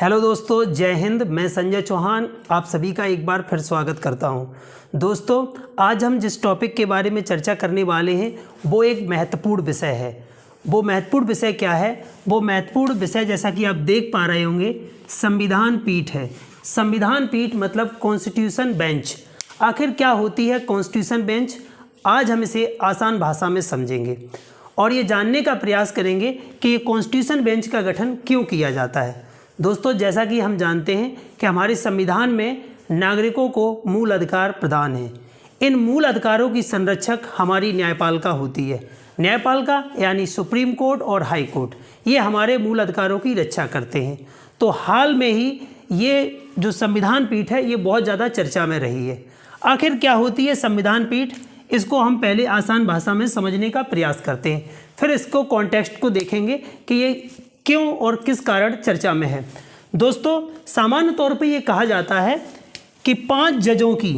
Hello दोस्तों, जय हिंद। मैं संजय चौहान आप सभी का एक बार फिर स्वागत करता हूं। दोस्तों, आज हम जिस टॉपिक के बारे में चर्चा करने वाले हैं वो एक महत्वपूर्ण विषय है। वो महत्वपूर्ण विषय क्या है? वो महत्वपूर्ण विषय, जैसा कि आप देख पा रहे होंगे, संविधान पीठ है। संविधान पीठ मतलब कॉन्स्टिट्यूशन बेंच। आखिर क्या होती है कॉन्स्टिट्यूशन बेंच? आज हम इसे आसान भाषा में समझेंगे और ये जानने का प्रयास करेंगे कि ये कॉन्स्टिट्यूशन बेंच का गठन क्यों किया जाता है। दोस्तों, जैसा कि हम जानते हैं कि हमारे संविधान में नागरिकों को मूल अधिकार प्रदान है। इन मूल अधिकारों की संरक्षक हमारी न्यायपालिका होती है। न्यायपालिका यानी सुप्रीम कोर्ट और हाई कोर्ट, ये हमारे मूल अधिकारों की रक्षा करते हैं। तो हाल में ही ये जो संविधान पीठ है ये बहुत ज़्यादा चर्चा में रही है। आखिर क्या होती है संविधान पीठ? इसको हम पहले आसान भाषा में समझने का प्रयास करते हैं, फिर इसको कॉन्टेक्स्ट को देखेंगे कि ये क्यों और किस कारण चर्चा में है। दोस्तों, सामान्य तौर पे ये कहा जाता है कि 5 जजों की,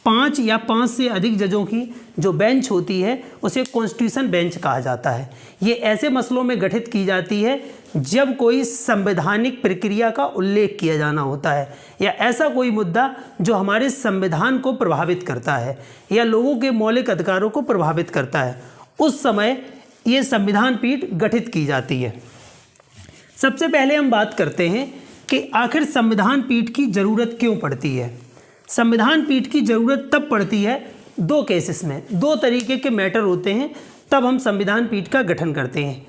5 या 5 से अधिक जजों की जो बेंच होती है उसे कॉन्स्टिट्यूशन बेंच कहा जाता है। ये ऐसे मसलों में गठित की जाती है जब कोई संवैधानिक प्रक्रिया का उल्लेख किया जाना होता है या ऐसा कोई मुद्दा जो हमारे संविधान को प्रभावित करता है या लोगों के मौलिक अधिकारों को प्रभावित करता है, उस समय ये संविधान पीठ गठित की जाती है। सबसे पहले हम बात करते हैं कि आखिर संविधान पीठ की ज़रूरत क्यों पड़ती है। संविधान पीठ की ज़रूरत तब पड़ती है 2 केसेस में। 2 तरीके के मैटर होते हैं, तब हम संविधान पीठ का गठन करते हैं।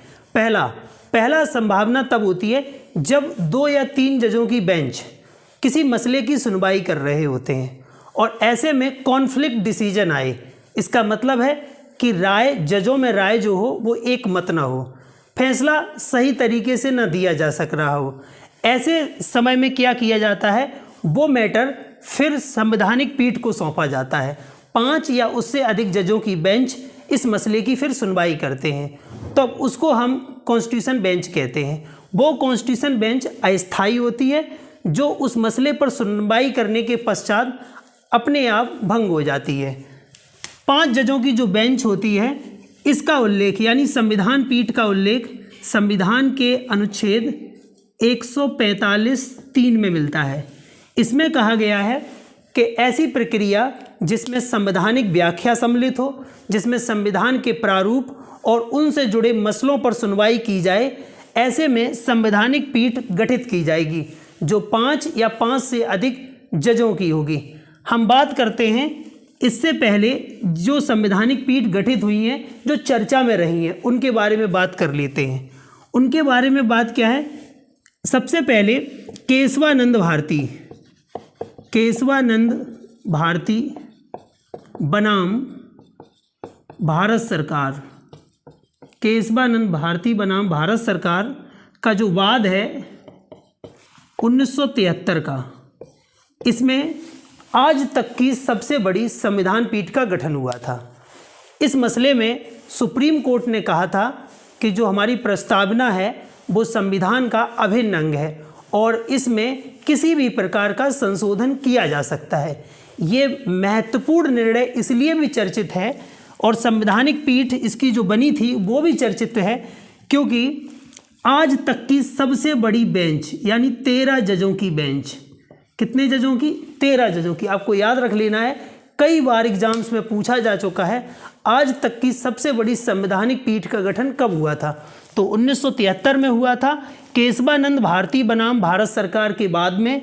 पहला संभावना तब होती है जब 2 या 3 जजों की बेंच किसी मसले की सुनवाई कर रहे होते हैं और ऐसे में कॉन्फ्लिक्ट डिसीजन आए। इसका मतलब है कि जजों में राय जो हो वो एक मत ना हो, फैसला सही तरीके से न दिया जा सक रहा हो। ऐसे समय में क्या किया जाता है, वो मैटर फिर संवैधानिक पीठ को सौंपा जाता है। 5 या उससे अधिक जजों की बेंच इस मसले की फिर सुनवाई करते हैं, तब उसको हम कॉन्स्टिट्यूशन बेंच कहते हैं। वो कॉन्स्टिट्यूशन बेंच अस्थायी होती है जो उस मसले पर सुनवाई करने के पश्चात अपने आप भंग हो जाती है। 5 जजों की जो बेंच होती है, इसका उल्लेख यानी संविधान पीठ का उल्लेख संविधान के अनुच्छेद 145(3) में मिलता है। इसमें कहा गया है कि ऐसी प्रक्रिया जिसमें संवैधानिक व्याख्या सम्मिलित हो, जिसमें संविधान के प्रारूप और उनसे जुड़े मसलों पर सुनवाई की जाए, ऐसे में संवैधानिक पीठ गठित की जाएगी जो 5 या 5 से अधिक जजों की होगी। हम बात करते हैं इससे पहले जो संवैधानिक पीठ गठित हुई हैं, जो चर्चा में रही हैं, उनके बारे में बात कर लेते हैं। उनके बारे में बात क्या है? सबसे पहले केशवानंद भारती बनाम भारत सरकार। केशवानंद भारती बनाम भारत सरकार का जो वाद है 1973 का, इसमें आज तक की सबसे बड़ी संविधान पीठ का गठन हुआ था। इस मसले में सुप्रीम कोर्ट ने कहा था कि जो हमारी प्रस्तावना है वो संविधान का अभिन्न अंग है और इसमें किसी भी प्रकार का संशोधन किया जा सकता है। ये महत्वपूर्ण निर्णय इसलिए भी चर्चित है और संवैधानिक पीठ इसकी जो बनी थी वो भी चर्चित है क्योंकि आज तक की सबसे बड़ी बेंच यानी 13 जजों की बेंच। कितने जजों की? 13 जजों की। आपको याद रख लेना है, कई बार एग्जाम्स में पूछा जा चुका है आज तक की सबसे बड़ी संवैधानिक पीठ का गठन कब हुआ था। तो 1973 में हुआ था। केशवानंद भारती बनाम भारत सरकार के बाद में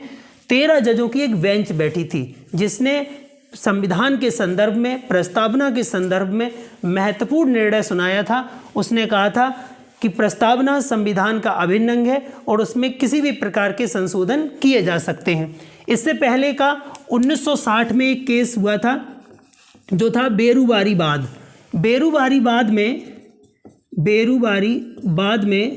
13 जजों की एक बेंच बैठी थी जिसने संविधान के संदर्भ में, प्रस्तावना के संदर्भ में महत्वपूर्ण निर्णय सुनाया था। उसने कहा था कि प्रस्तावना संविधान का अभिन्न अंग है और उसमें किसी भी प्रकार के संशोधन किए जा सकते हैं। इससे पहले का 1960 में एक केस हुआ था जो था बेरूबारी बाद में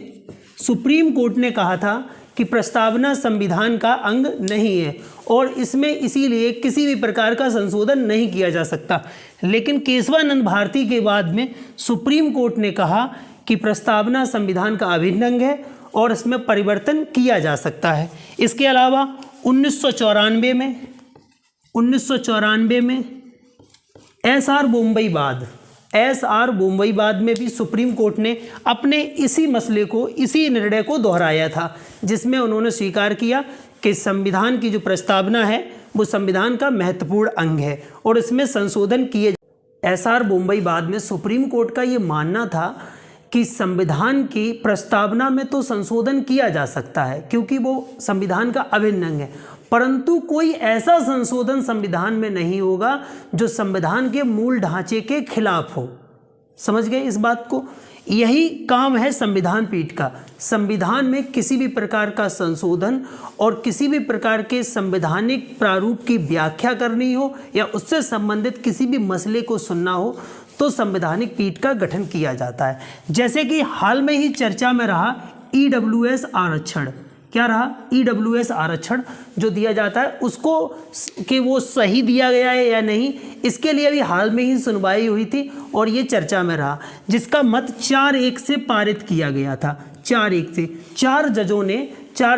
सुप्रीम कोर्ट ने कहा था कि प्रस्तावना संविधान का अंग नहीं है और इसमें इसीलिए किसी भी प्रकार का संशोधन नहीं किया जा सकता। लेकिन केशवानंद भारती के बाद में सुप्रीम कोर्ट ने कहा कि प्रस्तावना संविधान का अभिन्न अंग है और इसमें परिवर्तन किया जा सकता है। इसके अलावा 1994 में SR बोम्बई वाद, SR बोम्बईवाद में भी सुप्रीम कोर्ट ने अपने इसी मसले को, इसी निर्णय को दोहराया था, जिसमें उन्होंने स्वीकार किया कि संविधान की जो प्रस्तावना है वो संविधान का महत्वपूर्ण अंग है और इसमें संशोधन किए। SR बोम्बईवाद में सुप्रीम कोर्ट का ये मानना था कि संविधान की प्रस्तावना में तो संशोधन किया जा सकता है क्योंकि वो संविधान का अभिन्न अंग है, परंतु कोई ऐसा संशोधन संविधान में नहीं होगा जो संविधान के मूल ढांचे के खिलाफ हो। समझ गए इस बात को? यही काम है संविधान पीठ का। संविधान में किसी भी प्रकार का संशोधन और किसी भी प्रकार के संवैधानिक प्रारूप की व्याख्या करनी हो या उससे संबंधित किसी भी मसले को सुनना हो तो संवैधानिक पीठ का गठन किया जाता है। जैसे कि हाल में ही चर्चा में रहा EWS आरक्षण। क्या रहा? EWS आरक्षण जो दिया जाता है उसको कि वो सही दिया गया है या नहीं, इसके लिए भी हाल में ही सुनवाई हुई थी और ये चर्चा में रहा, जिसका मत 4-1 से पारित किया गया था। 4-1 से 4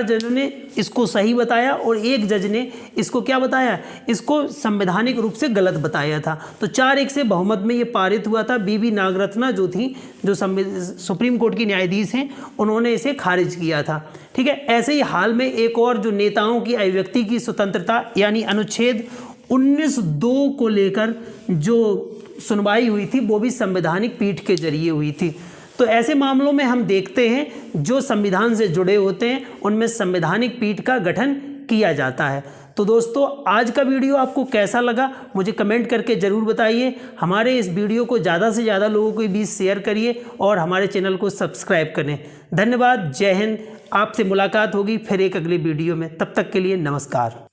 जजों ने इसको सही बताया और 1 जज ने इसको क्या बताया, इसको संवैधानिक रूप से गलत बताया था। तो 4-1 से बहुमत में ये पारित हुआ था। BB नागरत्ना जो थी, जो सुप्रीम कोर्ट की न्यायाधीश हैं, उन्होंने इसे खारिज किया था। ठीक है। ऐसे ही हाल में एक और जो नेताओं की अभिव्यक्ति की स्वतंत्रता यानी अनुच्छेद 19(2) को लेकर जो सुनवाई हुई थी वो भी संवैधानिक पीठ के जरिए हुई थी। तो ऐसे मामलों में हम देखते हैं जो संविधान से जुड़े होते हैं उनमें संवैधानिक पीठ का गठन किया जाता है। तो दोस्तों, आज का वीडियो आपको कैसा लगा मुझे कमेंट करके ज़रूर बताइए। हमारे इस वीडियो को ज़्यादा से ज़्यादा लोगों के बीच शेयर करिए और हमारे चैनल को सब्सक्राइब करें। धन्यवाद। जय हिंद। आपसे मुलाकात होगी फिर एक अगली वीडियो में। तब तक के लिए नमस्कार।